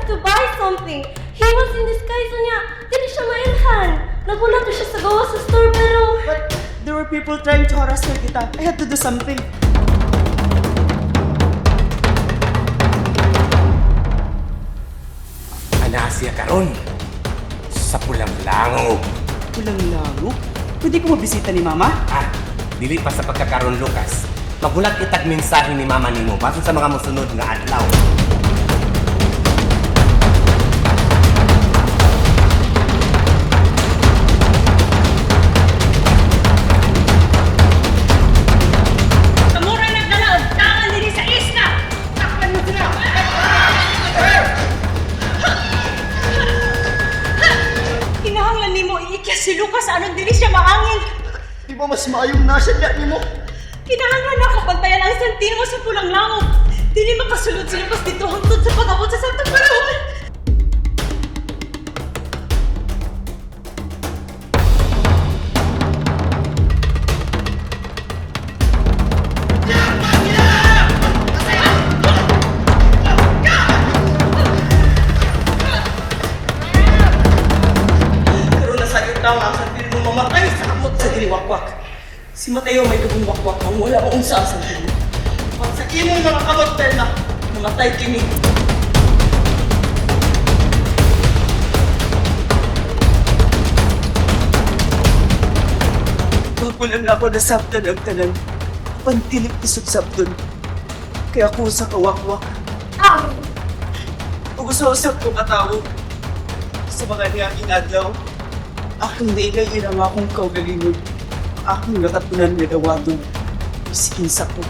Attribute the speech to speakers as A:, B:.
A: to buy something. He was in disguise niya. Dili siya mailhan. Naguna to siya sa gawa sa store pero...
B: But there were people trying to harass her, tita. I had to do something.
C: Anasya karon sa pulang lango.
B: Pulang lango? Pwede ko mabisita ni Mama?
C: Ah, dili pa sa pagkakaroon, Lucas. Magulat itag mensahe ni Mama nimo baso sa mga musunod nga adlaw.
D: Kamura nagdala og tangan dinhi sa isla. Takpan mo sila. Kinahanglan nimo iikya si Lucas aron dili siya maangin.
B: Di ba mas maayong nasa dyan mo?
D: Kinahanglan na kapantayan ang sentimo sa pulang langop. Dili makasulod si Lucas dito hangtod sa pag-abot sa Santa Panahon.
B: Pero nasa itaw nga sa dili mo mamatay sa kamot sa diliwakwak. Si Mateo may dugong wakwak ang wala mo unsa sa dili. At sa imong mga kamot na namatay kini. Papulan na ako nasabtan ang tanan. Pantilip isot sabton. Kaya ako sa kawakwak. Ug-usap ko katao. Sa mga niyang adlaw, akong nailay inang akong kaugalingon. Akong nakatunan nga dawaton. Sikin sa ko.